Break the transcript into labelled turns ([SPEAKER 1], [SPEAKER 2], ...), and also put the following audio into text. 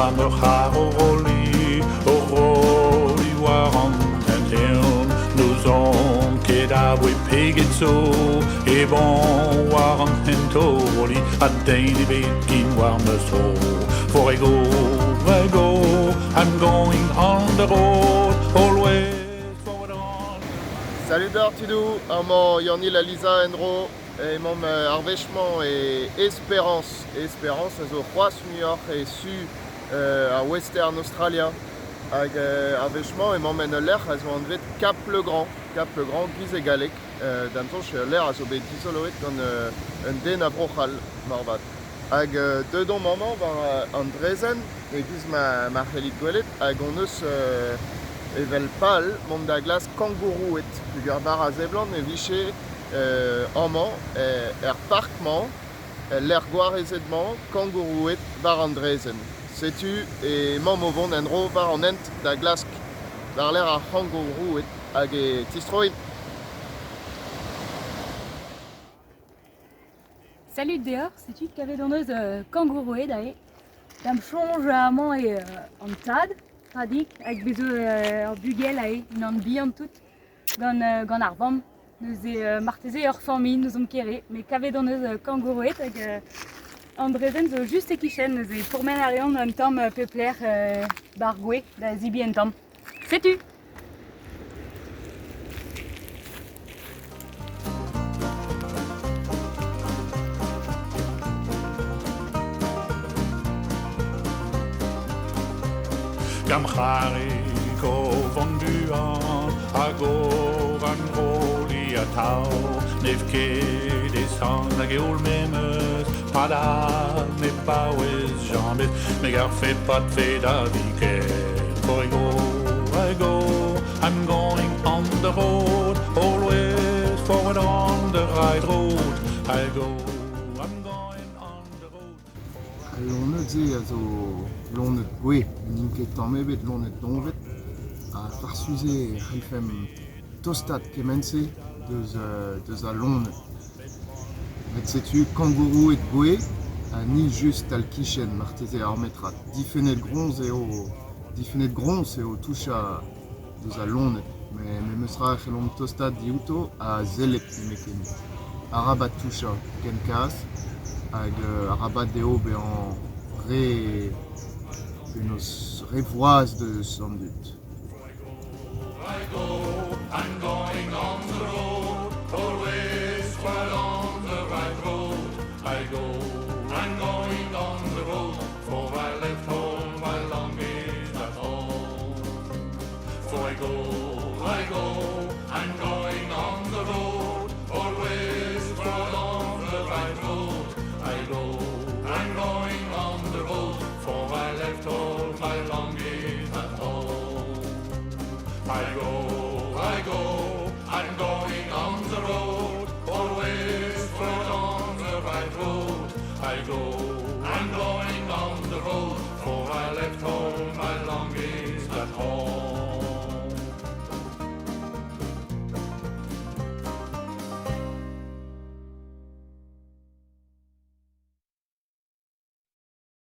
[SPEAKER 1] am y char o roli war an ten hiwn. Nous on keda we pegit so e bon war an hentori a daily bit gin war me so. For I go, I'm going on the road, always forward on.
[SPEAKER 2] Salut d'Artidou, amant Yanni la Lisa Enro, et mon arvechement et Espérance. Espérance, c'est au Rois New York et su à Western Australia. Avec arvechement et mon l'air, elles ont enlevé Cap le Grand, Guise et Galec. D'un temps, je suis l'air à sauver 10 soloïdes comme un den à Brochal, Marvat. Avec dedans maman, Andresen, et Guise ma Helit Gouelet, avec on eus evel pal, mon da glace kangourou et puis bar à Zeblan et viché amant, parkement, l'air goarezedement, kangourou et bar Andresen. Sais-tu, et mon mauvon enro bar en ent da glace, dar l'air à kangourou et avec tistroïd.
[SPEAKER 3] Salut dehors, sais-tu qu'avait donneuse kangouroué d'ailleurs. Dam change à maman et en tad, tradik, avec besoin en bugel et en bihan tout, gan arvam. Nous est martésé hors famille, nous sommes kéré, mais qu'avait donneuse kangouroué avec Andrezen zo juste et kichen, nous est pour mener à rien un tom peupler bargoué, da zibi en tom. Sais-tu?
[SPEAKER 1] Gam chariko von buan a go an roli a tau nef ket e san a geol memes pada me bawez jambes me gar fe pat fe da viket for I go I'm going on the road always forward on the right road I go I'm going on the road.
[SPEAKER 2] Lonet ze also lonet gwe, ninket tammebet lonet donvet a farsuze c'hellfem tostat kemense deus a lonet. Met setu kangourou et gwe a ni just al kichen marteze armetrat. Difenet gronz eo toucha deus a lonet. Me meus ra c'hellom tostat diouto a zelet nemeken. Arabat toucha ken kas hag arabat deo be an nos revoise de sans doute.
[SPEAKER 1] I'm going on the road, always while on the right road. I go, I'm going on the road, for I left home while long is at home. For I go, I'm going on the road, always while on the right road. I go, I'm going on the road, for I left home while long is at home. I go, I'm going on the road, always forward on the right road. I go, I'm going on the road, for I left home.